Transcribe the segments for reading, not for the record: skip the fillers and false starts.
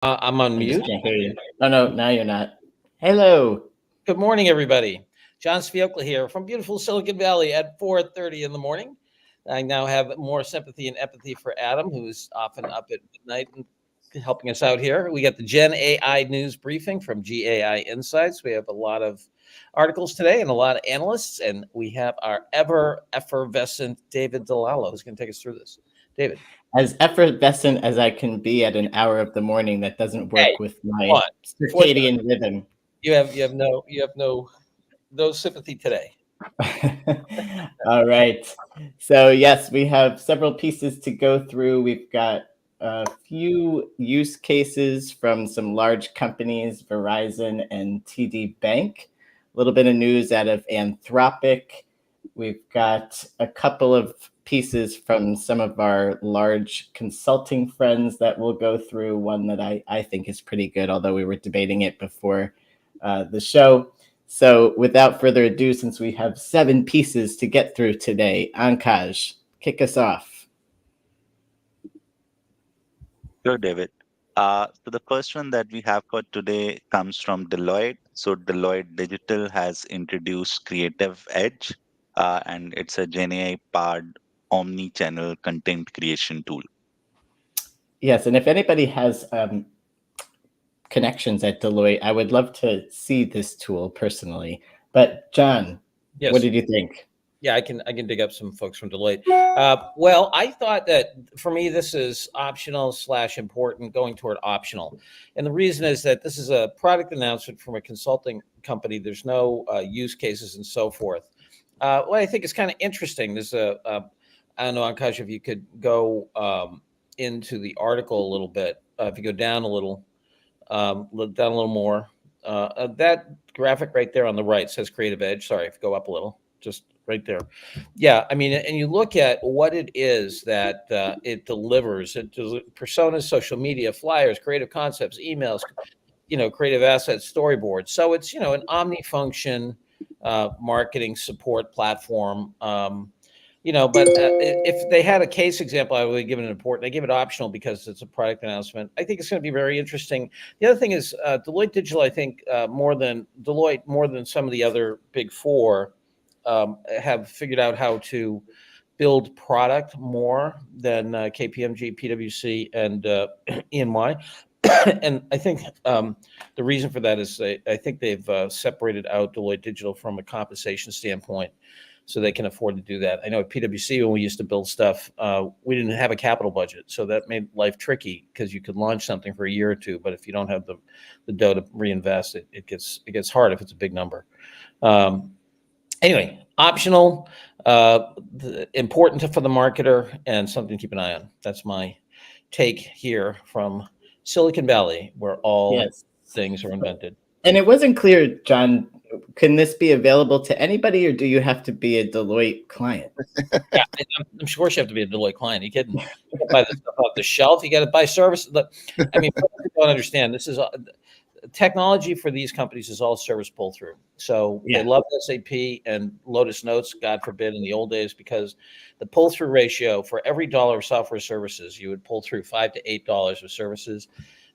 I'm on I just mute. can't hear you. Oh, no, now you're not. Hello. Good morning, everybody. John Sviokla here from beautiful Silicon Valley at 4:30 in the morning. I now have more sympathy and empathy for Adam, who's often up at midnight and helping us out here. We got the Gen AI news briefing from GAI Insights. We have a lot of articles today and a lot of analysts, and we have our ever effervescent David Dalalo, who's going to take us through this. David, As effervescent as I can be at an hour of the morning, that doesn't hey, work with come my on. 4:30. circadian rhythm. You have no sympathy today. All right. So, yes, we have several pieces to go through. We've got a few use cases from some large companies, Verizon and TD Bank. A little bit of news out of Anthropic. We've got a couple of pieces from some of our large consulting friends that we'll go through. One that I think is pretty good, although we were debating it before the show. So without further ado, since we have 7 pieces to get through today, Ankaj, kick us off. Sure, David. So the first one that we have for today comes from Deloitte. So Deloitte Digital has introduced Creative Edge, and it's a GenAI powered omni-channel content creation tool. Yes, and if anybody has connections at Deloitte, I would love to see this tool personally. But John, Yes. what did you think? Yeah, I can dig up some folks from Deloitte. Well, I thought that for me this is optional / important, going toward optional, and the reason is that this is a product announcement from a consulting company. There's no use cases and so forth. What I think is kind of interesting. There's I don't know, Ankash, if you could go into the article a little bit. If you go down a little, down a little more. That graphic right there on the right says Creative Edge. Sorry, if you go up a little, just right there. Yeah, I mean, and you look at what it is that it delivers. Personas, social media, flyers, creative concepts, emails, creative assets, storyboards. So it's an omni-function marketing support platform. But if they had a case example, I would have given it important. They give it optional because it's a product announcement. I think it's going to be very interesting. The other thing is Deloitte Digital. I think more than Deloitte, more than some of the other big four, have figured out how to build product more than KPMG, PwC, and EY. And I think the reason for that is I think they've separated out Deloitte Digital from a compensation standpoint, so they can afford to do that. I know at PwC, when we used to build stuff, we didn't have a capital budget, so that made life tricky because you could launch something for a year or two, but if you don't have the dough to reinvest, it gets hard if it's a big number. Anyway, optional, important for the marketer, and something to keep an eye on. That's my take here from Silicon Valley, where all things are invented. And it wasn't clear, John, can this be available to anybody, or do you have to be a Deloitte client? Yeah, I'm sure you have to be a Deloitte client. Are you kidding? You got to buy this stuff off the shelf. You got to buy service. I mean, people don't understand. This is technology for these companies is all service pull through. So they love SAP and Lotus Notes, God forbid, in the old days, because the pull through ratio for every dollar of software services, you would pull through $5 to $8 of services.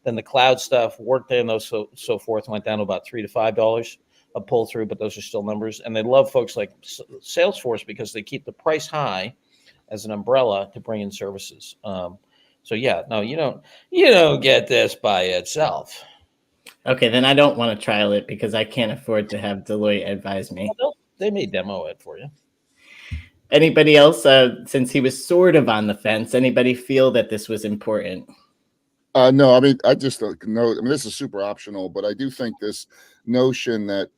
Then the cloud stuff, Workday, and those so forth went down to about $3 to $5 a pull through, but those are still numbers. And they love folks like Salesforce because they keep the price high as an umbrella to bring in services. So yeah, no, you don't get this by itself. Okay, then I don't want to trial it because I can't afford to have Deloitte advise me. Well, they may demo it for you. Anybody else, since he was sort of on the fence, anybody feel that this was important? No, I mean, I just don't know. I mean, this is super optional, but I do think this notion that,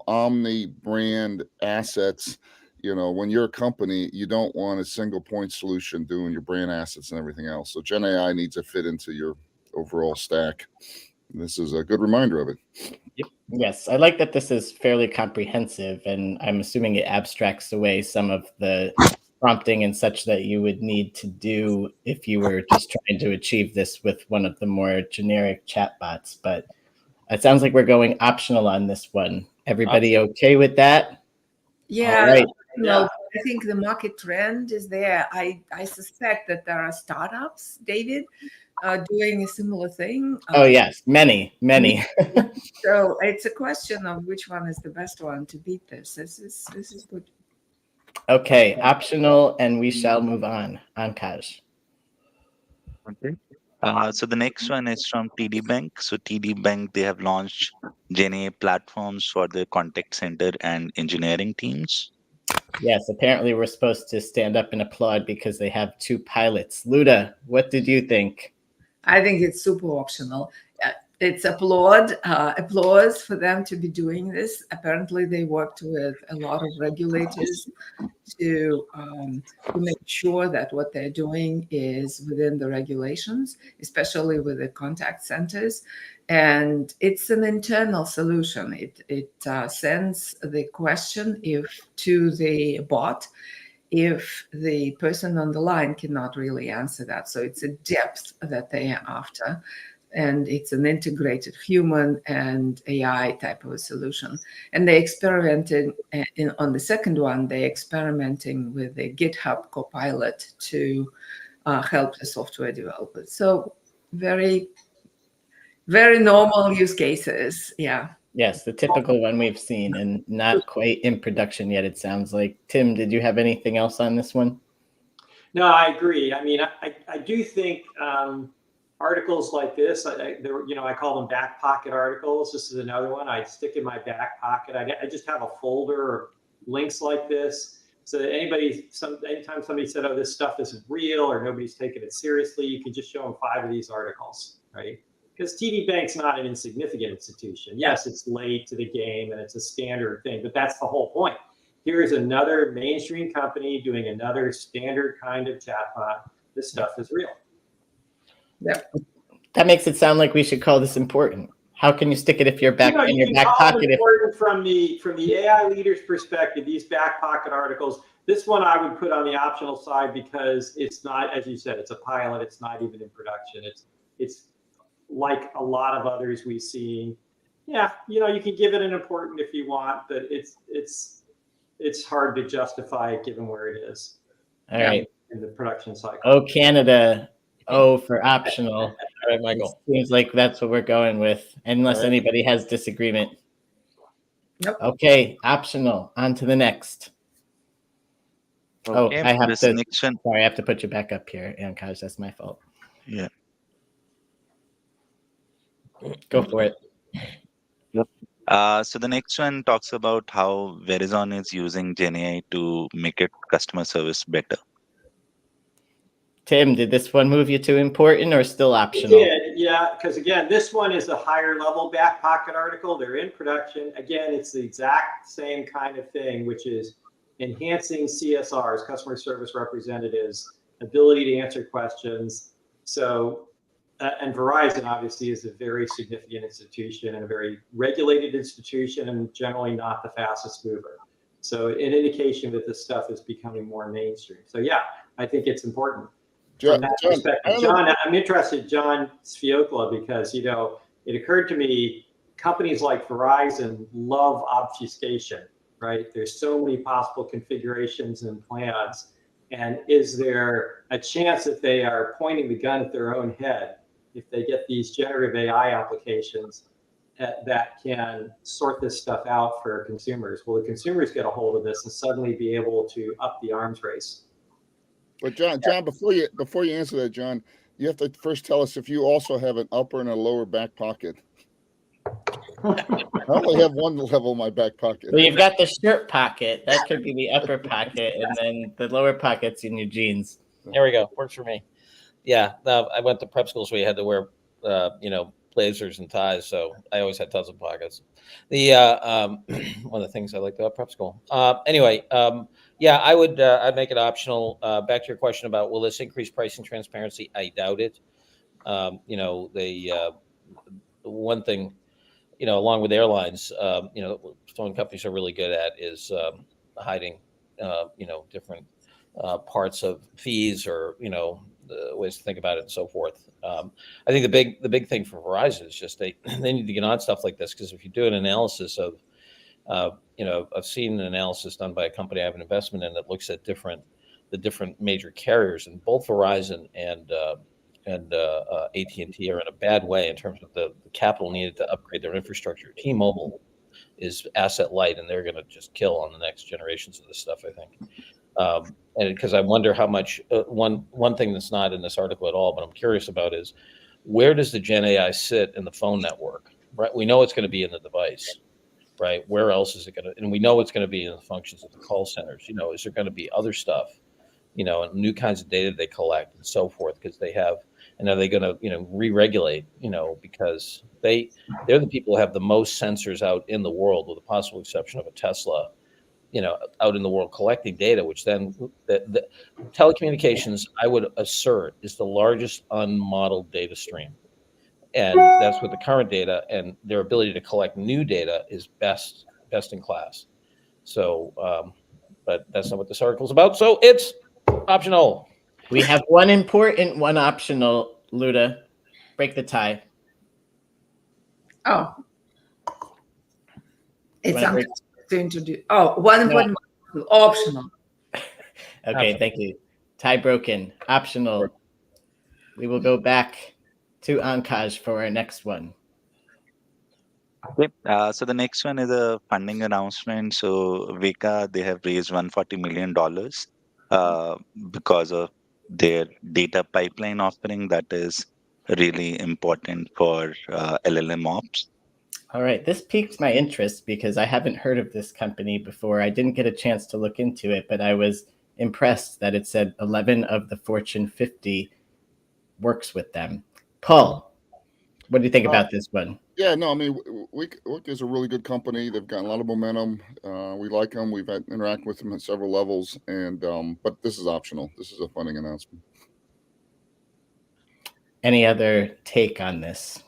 omni brand assets, when you're a company, you don't want a single point solution doing your brand assets and everything else. So Gen AI needs to fit into your overall stack. This is a good reminder of it. Yep. Yes, I like that this is fairly comprehensive, and I'm assuming it abstracts away some of the prompting and such that you would need to do if you were just trying to achieve this with one of the more generic chatbots. But it sounds like we're going optional on this one. Everybody okay with that? Yeah. All right. No, I think the market trend is there. I suspect that there are startups, David, doing a similar thing. Oh yes, many. So it's a question of which one is the best one to beat this. This is good. Okay, optional, and we shall move on. Ankash. Okay. So the next one is from TD Bank. So TD Bank, they have launched GenAI platforms for the contact center and engineering teams. Yes, apparently we're supposed to stand up and applaud because they have 2 pilots. Luda, what did you think? I think it's super optional. It's applause for them to be doing this. Apparently, they worked with a lot of regulators to make sure that what they're doing is within the regulations, especially with the contact centers. And it's an internal solution. It sends the question to the bot if the person on the line cannot really answer that. So it's a depth that they are after. And it's an integrated human and AI type of a solution. And they experimented on the second one, they're experimenting with the GitHub Copilot to help the software developers. So very, very normal use cases. Yeah. Yes, the typical one we've seen and not quite in production yet, it sounds like. Tim, did you have anything else on this one? No, I agree. I mean, I do think articles like this, I call them back pocket articles. This is another one I stick in my back pocket. I just have a folder of links like this. So that anytime somebody said, oh, this stuff isn't real or nobody's taking it seriously, you can just show them 5 of these articles, right? Because TD Bank's not an insignificant institution. Yes, it's late to the game and it's a standard thing, but that's the whole point. Here is another mainstream company doing another standard kind of chatbot. This stuff is real. Yep. That makes it sound like we should call this important. How can you stick it if you're back in your back pocket? Important from the AI leader's perspective, these back pocket articles. This one I would put on the optional side because it's not, as you said, it's a pilot. It's not even in production. It's like a lot of others we see. Yeah, you can give it an important if you want, but it's hard to justify it given where it is. All right. In the production cycle. Oh, Canada. Oh, for optional. All right, Michael. It seems like that's what we're going with, unless All right. anybody has disagreement. Nope. Okay, optional. On to the next. Okay, I have this to. next one. Sorry, I have to put you back up here, Ankash. That's my fault. Yeah. Go for it. So the next one talks about how Verizon is using GenAI to make it customer service better. Tim, did this one move you to important or still It optional? did, yeah, because again, this one is a higher level back pocket article. They're in production. Again, it's the exact same kind of thing, which is enhancing CSRs, customer service representatives, ability to answer questions. So, and Verizon obviously is a very significant institution and a very regulated institution and generally not the fastest mover. So an indication that this stuff is becoming more mainstream. So yeah, I think it's important. From that perspective. John, I'm interested, John Sfiokla, because it occurred to me, companies like Verizon love obfuscation, right? There's so many possible configurations and plans. And is there a chance that they are pointing the gun at their own head if they get these generative AI applications that can sort this stuff out for consumers? Will the consumers get a hold of this and suddenly be able to up the arms race? But John, before you answer that, John, you have to first tell us if you also have an upper and a lower back pocket. I only have one level in my back pocket. Well, you've got the shirt pocket. That could be the upper pocket, and then the lower pocket's in your jeans. There we go. Works for me. Yeah, I went to prep schools where you had to wear, blazers and ties, so I always had tons of pockets. The one of the things I liked about prep school. Anyway, yeah, I'd make it optional. Back to your question about will this increase pricing transparency? I doubt it. The one thing, along with airlines, phone companies are really good at is hiding, different parts of fees or the ways to think about it and so forth. I think the big thing for Verizon is just they need to get on stuff like this, because if you do an analysis of I've seen an analysis done by a company I have an investment in that looks at the different major carriers, and both Verizon and AT&T are in a bad way in terms of the capital needed to upgrade their infrastructure. T-Mobile is asset light, and they're going to just kill on the next generations of this stuff, I think. And because I wonder how much one thing that's not in this article at all, but I'm curious about is where does the Gen AI sit in the phone network? Right, we know it's going to be in the device. Right, where else is it going to? And we know it's going to be in the functions of the call centers. Is there going to be other stuff? And new kinds of data they collect and so forth, because they have, and are they going to, re-regulate, because they're the people who have the most sensors out in the world, with the possible exception of a Tesla, out in the world collecting data, which then the telecommunications, I would assert, is the largest unmodeled data stream. And that's with the current data, and their ability to collect new data is best in class. So, but that's not what this article is about. So it's optional. We have one important, one optional. Luda, break the tie. Oh, it's Wanna break- something to introduce. Oh, one important, optional. Okay, thank you. Tie broken. Optional. We will go back to Ankaj for our next one. Okay. So the next one is a funding announcement. So Veka, they have raised $140 million because of their data pipeline offering that is really important for LLM ops. All right, this piqued my interest because I haven't heard of this company before. I didn't get a chance to look into it, but I was impressed that it said 11 of the Fortune 50 works with them. Paul, what do you think about this one? Yeah, no, I mean, Wick is a really good company. They've got a lot of momentum. We like them. We've interacted with them at several levels, and but this is optional. This is a funding announcement. Any other take on this?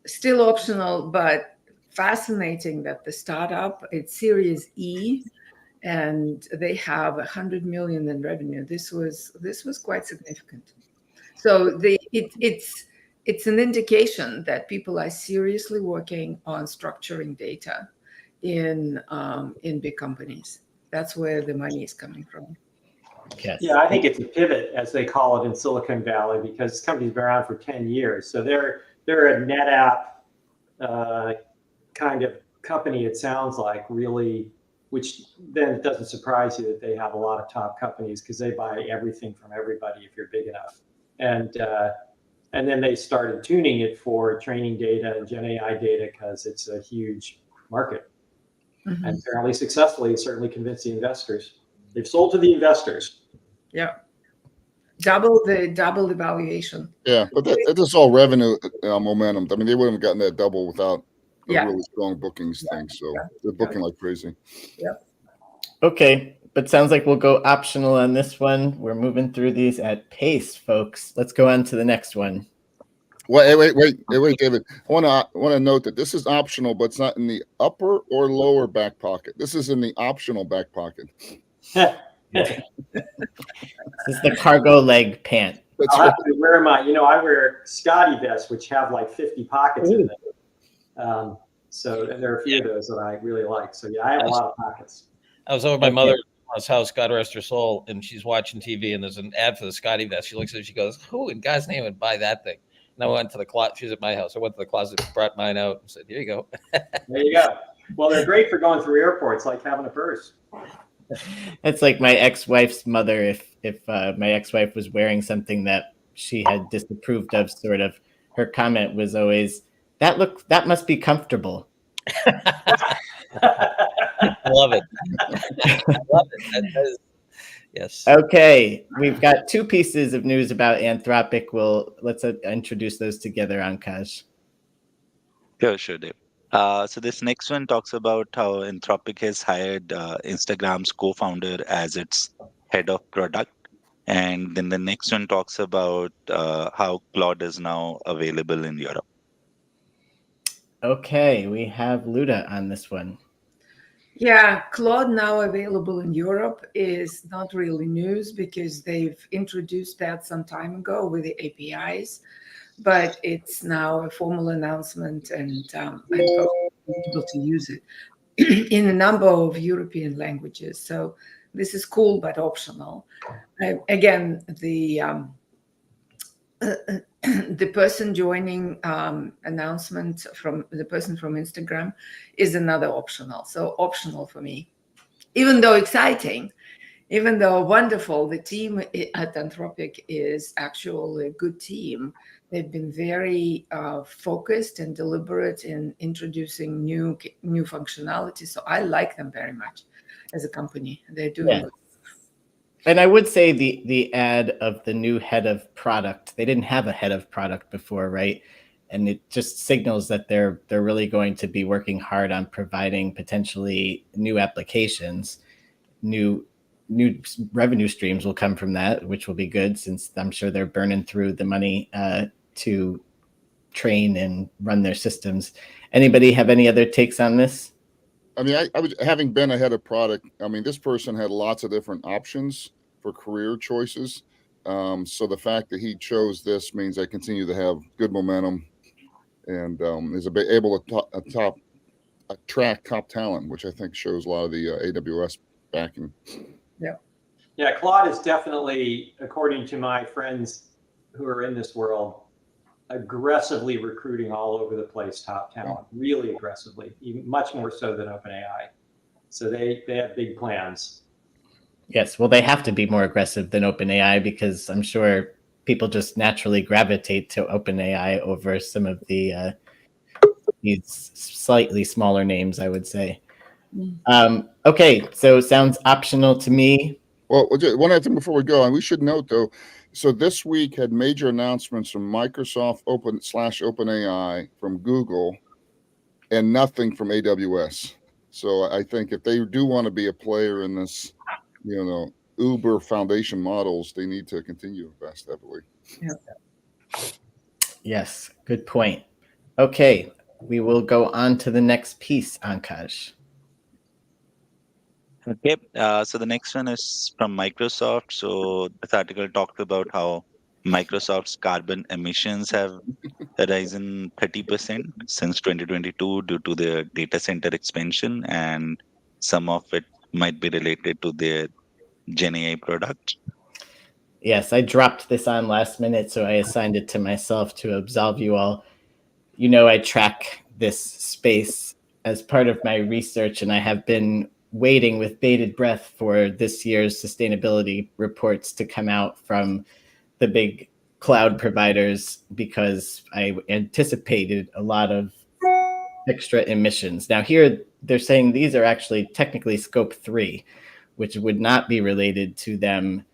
Still optional, but fascinating that the startup, it's Series E, and they have 100 million in revenue. This was quite significant. So it's an indication that people are seriously working on structuring data in big companies. That's where the money is coming from. Yes. Yeah, I think it's a pivot, as they call it in Silicon Valley, because this company's been around for 10 years. So they're a NetApp kind of company, it sounds like, really, which then it doesn't surprise you that they have a lot of top companies, because they buy everything from everybody if you're big enough. And then they started tuning it for training data and Gen AI data, because it's a huge market. Mm-hmm. And fairly successfully, certainly convinced the investors. They've sold to the investors. Yeah. Double the valuation. Yeah, but that is all revenue momentum. I mean, they wouldn't have gotten that double without a really strong bookings thing. So they're booking like crazy. Yeah. Okay, but sounds like we'll go optional on this one. We're moving through these at pace, folks. Let's go on to the next one. Wait, David. I want to note that this is optional, but it's not in the upper or lower back pocket. This is in the optional back pocket. This is the cargo leg pant. I'll have to wear my, I wear Scotty vests, which have like 50 pockets in them. And there are a few of those that I really like. So yeah, I have a lot of pockets. I was over my mother's house, God rest her soul, and she's watching TV, and there's an ad for the Scotty vest. She looks at it, she goes, "Who in God's name would buy that thing?" And I went to the closet. She was at my house. I went to the closet, brought mine out, and said, "Here you go." There you go. Well, they're great for going through airports, like having a purse. It's like my ex-wife's mother. If my ex-wife was wearing something that she had disapproved of, sort of, her comment was always, that must be comfortable. I love it. I love it. Yes. Okay, we've got two pieces of news about Anthropic. Let's introduce those together, Ankaj. Sure, Dave. So this next one talks about how Anthropic has hired Instagram's co-founder as its head of product. And then the next one talks about how Claude is now available in Europe. Okay, we have Luda on this one. Yeah, Claude now available in Europe is not really news, because they've introduced that some time ago with the APIs, but it's now a formal announcement, and folks are able to use it in a number of European languages. So this is cool, but optional. Again, the the person joining announcement from the person from Instagram is another optional. So optional for me, even though exciting, even though wonderful. The team at Anthropic is actually a good team. They've been very focused and deliberate in introducing new functionality. So I like them very much as a company. They're doing good. And I would say the ad of the new head of product, they didn't have a head of product before, right? And it just signals that they're really going to be working hard on providing potentially new applications, new revenue streams will come from that, which will be good, since I'm sure they're burning through the money to train and run their systems. Anybody have any other takes on this? I mean, I was, having been a head of product, I mean, this person had lots of different options for career choices. So the fact that he chose this means I continue to have good momentum and is able to attract top talent, which I think shows a lot of the AWS backing. Yeah, Claude is definitely, according to my friends who are in this world, aggressively recruiting all over the place top talent, really aggressively, even much more so than OpenAI. So they have big plans. Yes, well, they have to be more aggressive than OpenAI, because I'm sure people just naturally gravitate to OpenAI over some of the these slightly smaller names, I would say. Okay, so sounds optional to me. Well, one other thing before we go, and we should note though, so this week had major announcements from Microsoft, OpenAI, from Google, and nothing from AWS. So I think if they do want to be a player in this, Uber foundation models, they need to continue to invest heavily. Yes, good point. Okay, we will go on to the next piece, Ankash. Okay, so the next one is from Microsoft. So this article talked about how Microsoft's carbon emissions have risen 30% since 2022 due to their data center expansion, and some of it might be related to their GenAI product. Yes, I dropped this on last minute, so I assigned it to myself to absolve you all. You know, I track this space as part of my research, and I have been waiting with bated breath for this year's sustainability reports to come out from the big cloud providers, because I anticipated a lot of extra emissions. Now here they're saying these are actually technically scope 3, which would not be related to them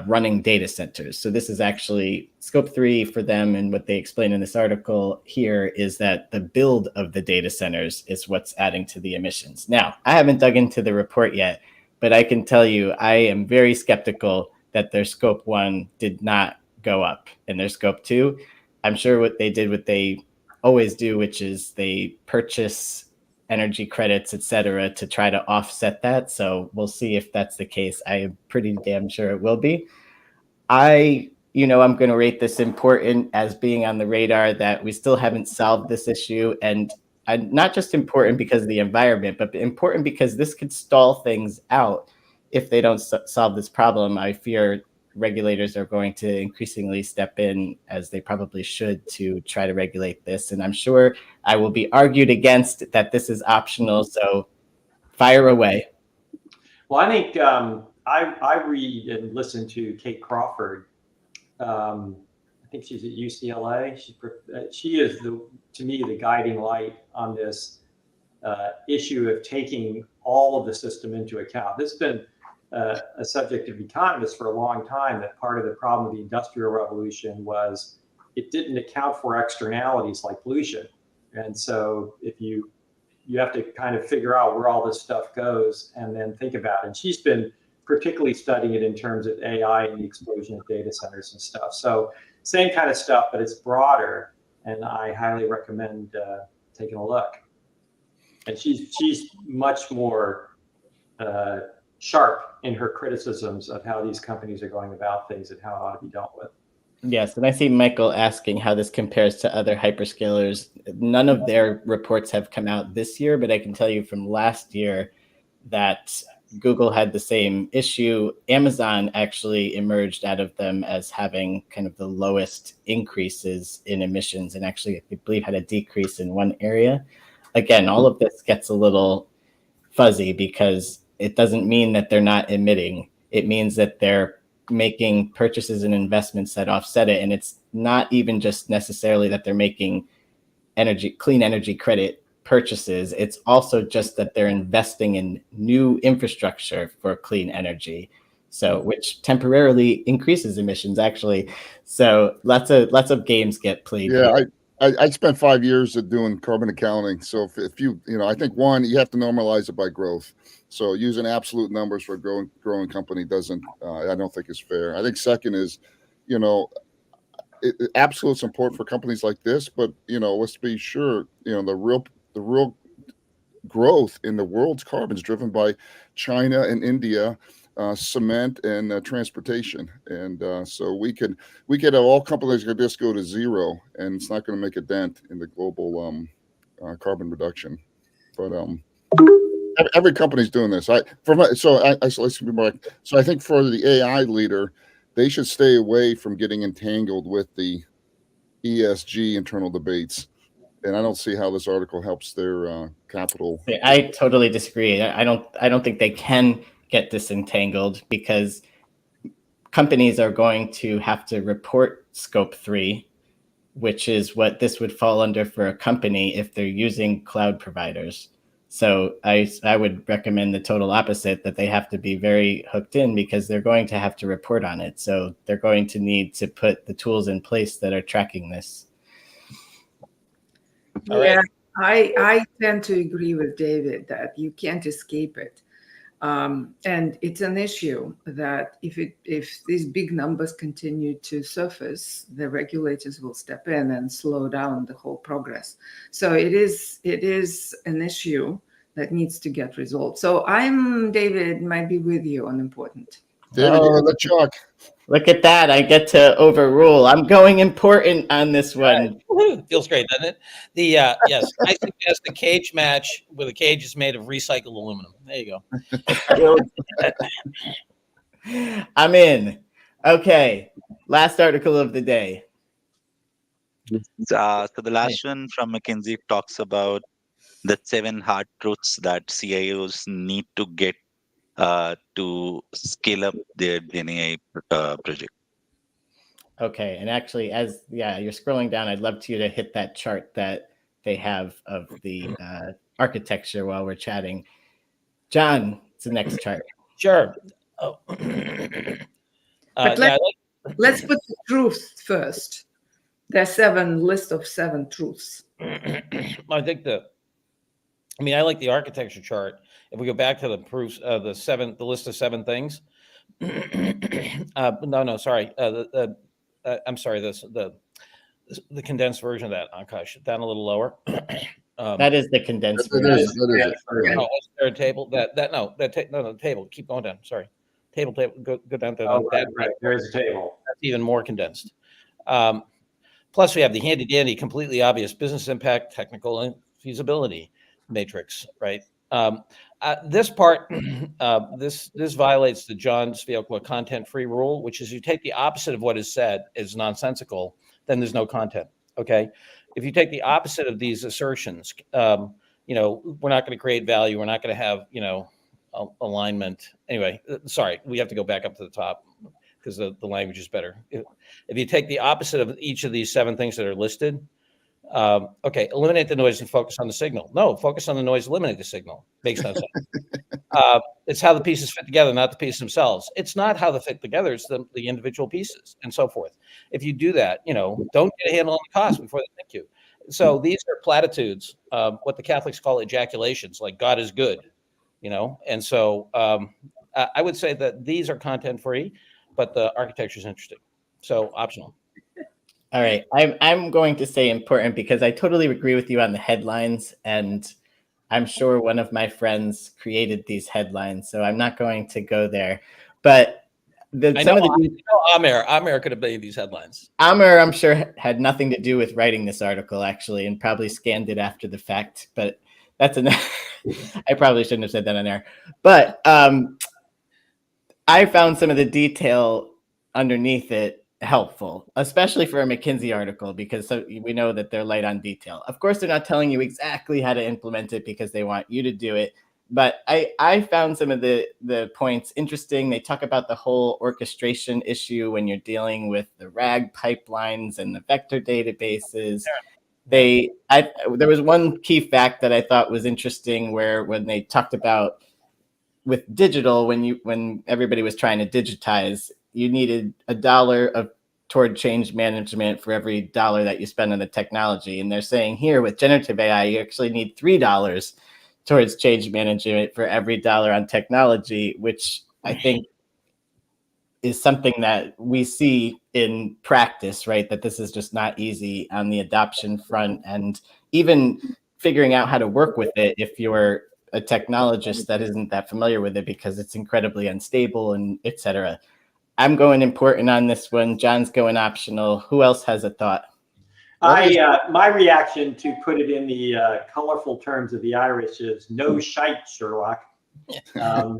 running data centers. So this is actually scope 3 for them. And what they explain in this article here is that the build of the data centers is what's adding to the emissions. Now, I haven't dug into the report yet, but I can tell you I am very skeptical that their scope 1 did not go up. And their scope 2, I'm sure what they always do, which is they purchase energy credits, et cetera, to try to offset that. So we'll see if that's the case. I am pretty damn sure it will be. I'm going to rate this important as being on the radar, that we still haven't solved this issue. And not just important because of the environment, but important because this could stall things out if they don't solve this problem. I fear regulators are going to increasingly step in, as they probably should, to try to regulate this. And I'm sure I will be argued against that this is optional. So fire away. Well, I think I read and listen to Kate Crawford. I think she's at UCLA. She is, to me, the guiding light on this issue of taking all of the system into account. This has been a subject of economists for a long time, that part of the problem of the Industrial Revolution was it didn't account for externalities like pollution. And so if you have to kind of figure out where all this stuff goes and then think about it. And she's been particularly studying it in terms of AI and the explosion of data centers and stuff. So same kind of stuff, but it's broader. And I highly recommend taking a look. And she's much more sharp in her criticisms of how these companies are going about things and how it ought to be dealt with. Yes, and I see Michael asking how this compares to other hyperscalers. None of their reports have come out this year, but I can tell you from last year that Google had the same issue. Amazon actually emerged out of them as having kind of the lowest increases in emissions, and actually, I believe, had a decrease in one area. Again, all of this gets a little fuzzy because it doesn't mean that they're not emitting. It means that they're making purchases and investments that offset it. And it's not even just necessarily that they're making clean energy credit purchases. It's also just that they're investing in new infrastructure for clean energy. So, which temporarily increases emissions, actually. So, lots of games get played. Yeah, here. I spent 5 years of doing carbon accounting. So if you I think one, you have to normalize it by growth. So using absolute numbers for a growing company doesn't, I don't think is fair. I think second is, absolute's important for companies like this, but let's be sure, the real growth in the world's carbon is driven by China and India, cement and transportation, and so we could have all companies could just go to zero, and it's not going to make a dent in the global carbon reduction. But every company's doing this. So I think for the AI leader, they should stay away from getting entangled with the ESG internal debates. And I don't see how this article helps their capital. I totally disagree. I don't think they can get disentangled because companies are going to have to report Scope 3, which is what this would fall under for a company if they're using cloud providers. So I would recommend the total opposite, that they have to be very hooked in because they're going to have to report on it. So they're going to need to put the tools in place that are tracking this. Yeah, I tend to agree with David that you can't escape it. And it's an issue that if these big numbers continue to surface, the regulators will step in and slow down the whole progress. So it is an issue that needs to get resolved. So David, might be with you on important. David, you got the chalk. Look at that. I get to overrule. I'm going important on this one. Right. Feels great, doesn't it? Yes, I suggest a cage match where the cage is made of recycled aluminum. There you go. I'm in. Okay. Last article of the day. So the last one from McKinsey talks about the 7 hard truths that CIOs need to get to scale up their GenAI project. Okay, and actually, you're scrolling down, I'd love you to hit that chart that they have of the architecture while we're chatting. John, it's the next chart. Sure. Oh. But let's put the truth first. There's list of 7 truths. I like the architecture chart. If we go back to the proofs, the list of 7 things. Sorry. I'm sorry. The condensed version of that. Akash, down a little lower. That is the condensed version. That is it. No, is there a table? The table. Keep going down. Sorry. Table. Go down to that. Right. There is a table. That's even more condensed. Plus, we have the handy-dandy, completely obvious business impact, technical and feasibility matrix, right? This part, this violates the John Sviocla content-free rule, which is you take the opposite of what is said is nonsensical, then there's no content. Okay, if you take the opposite of these assertions, we're not going to create value. We're not going to have alignment. Anyway, sorry, we have to go back up to the top because the language is better. If you take the opposite of each of these 7 things that are listed. Eliminate the noise and focus on the signal. No, focus on the noise, eliminate the signal. Makes no sense. It's how the pieces fit together, not the pieces themselves. It's not how they fit together, it's the individual pieces and so forth. If you do that, don't get a handle on the cost before they thank you. So these are platitudes, what the Catholics call ejaculations, like God is good, and so I would say that these are content free, but the architecture is interesting. So optional. All right, I'm going to say important because I totally agree with you on the headlines, and I'm sure one of my friends created these headlines, so I'm not going to go there. But Amir could have made these headlines. Amir, I'm sure, had nothing to do with writing this article, actually, and probably scanned it after the fact. But That's an. I probably shouldn't have said that on air, but I found some of the detail underneath it helpful, especially for a McKinsey article, because we know that they're light on detail. Of course, they're not telling you exactly how to implement it because they want you to do it. But I found some of the points interesting. They talk about the whole orchestration issue when you're dealing with the RAG pipelines and the vector databases. There was one key fact that I thought was interesting, where when they talked about with digital, when everybody was trying to digitize, you needed $1 toward change management for every $1 that you spend on the technology. And they're saying here with generative AI, you actually need $3 towards change management for every $1 on technology, which I think is something that we see in practice, right? That this is just not easy on the adoption front, and even figuring out how to work with it if you're a technologist that isn't that familiar with it, because it's incredibly unstable and et cetera. I'm going important on this one. John's going optional. Who else has a thought? My reaction, to put it in the colorful terms of the Irish, is no shite, Sherlock. I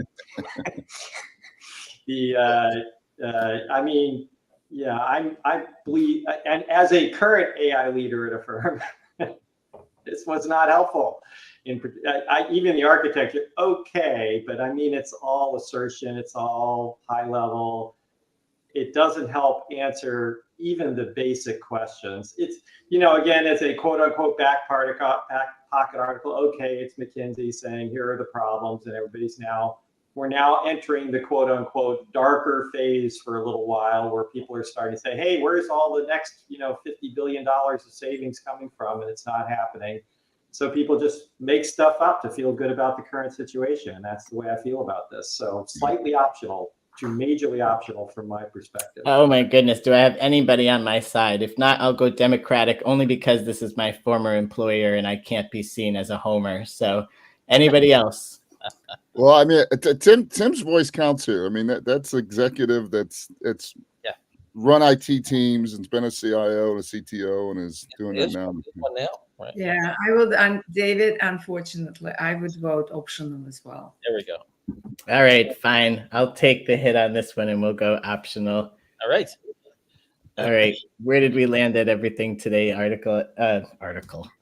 mean, yeah, I believe, and as a current AI leader at a firm, this was not helpful. Even the architecture, okay, but I mean, it's all assertion, it's all high level. It doesn't help answer even the basic questions. It's, again, it's a quote unquote back pocket article. Okay, it's McKinsey saying here are the problems, and we're now entering the quote unquote darker phase for a little while, where people are starting to say, hey, where's all the next, $50 billion of savings coming from? And it's not happening. So people just make stuff up to feel good about the current situation. And that's the way I feel about this. So slightly optional to majorly optional from my perspective. Oh my goodness. Do I have anybody on my side? If not, I'll go Democratic, only because this is my former employer and I can't be seen as a homer. So anybody else? Well, I mean, Tim's voice counts here. I mean, that's executive. It's run IT teams and been a CIO and a CTO and is doing it now. Right? Yeah, I would. And David, unfortunately, I would vote optional as well. There we go. All right, fine. I'll take the hit on this one and we'll go optional. All right. All right. Where did we land at everything today? Article.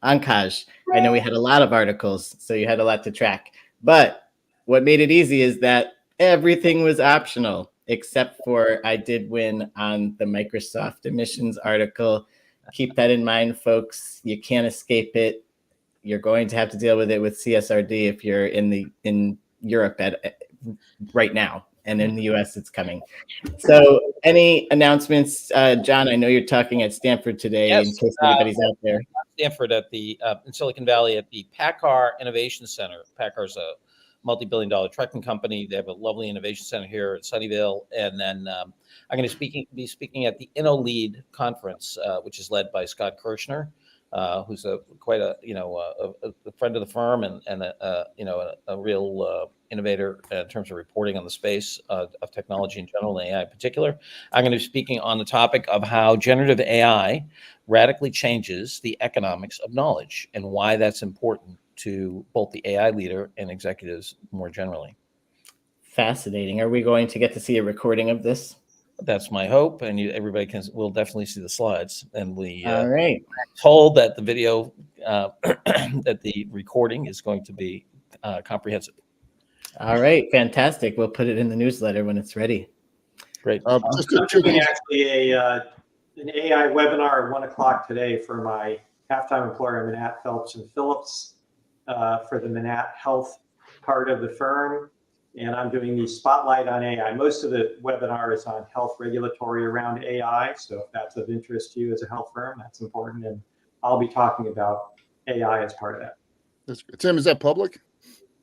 Ankaj. I know we had a lot of articles, so you had a lot to track. But what made it easy is that everything was optional, except for I did win on the Microsoft emissions article. Keep that in mind, folks. You can't escape it. You're going to have to deal with it with CSRD if you're in Europe right now, and in the US it's coming. So any announcements? John, I know you're talking at Stanford today. Yes, in case anybody's out there. Stanford at the in Silicon Valley at the PACCAR Innovation Center. PACCAR's a multi-billion-dollar trucking company. They have a lovely innovation center here at Sunnyvale. And then I'm going to be speaking at the InnoLead conference, which is led by Scott Kirshner, who's quite a friend of the firm and a real innovator in terms of reporting on the space of technology in general and AI in particular. I'm going to be speaking on the topic of how generative AI radically changes the economics of knowledge and why that's important to both the AI leader and executives more generally. Fascinating. Are we going to get to see a recording of this? That's my hope, and everybody will definitely see the slides. And we all right. Told that the video, that the recording is going to be comprehensive. All right, fantastic. We'll put it in the newsletter when it's ready. Great. I'm doing actually an AI webinar at 1:00 today for my halftime employer, Manat Phelps and Phillips, for the Manat Health part of the firm. And I'm doing the spotlight on AI. Most of the webinar is on health regulatory around AI. So if that's of interest to you as a health firm, that's important. And I'll be talking about AI as part of that. That's good. Tim, is that public?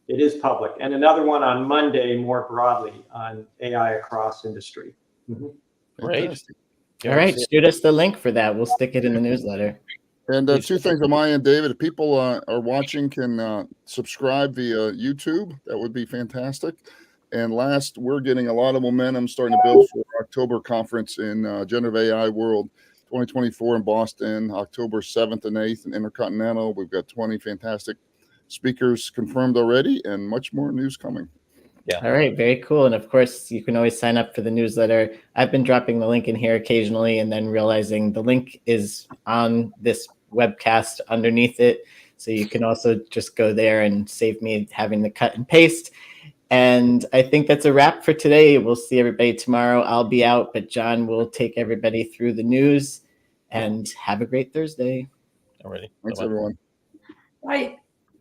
It is public. And another one on Monday, more broadly, on AI across industry. Mm-hmm. Great. All right, shoot us the link for that. We'll stick it in the newsletter. And two things on my end, David. If people are watching, can subscribe via YouTube. That would be fantastic. And last, we're getting a lot of momentum starting to build for our October conference in Generative AI World 2024 in Boston, October 7th and 8th in Intercontinental. We've got 20 fantastic speakers confirmed already, and much more news coming. All right, very cool. And of course, you can always sign up for the newsletter. I've been dropping the link in here occasionally and then realizing the link is on this webcast underneath it. So you can also just go there and save me having to cut and paste. And I think that's a wrap for today. We'll see everybody tomorrow. I'll be out, but John will take everybody through the news. And have a great Thursday. Already. Thanks, Bye-bye. everyone. Right.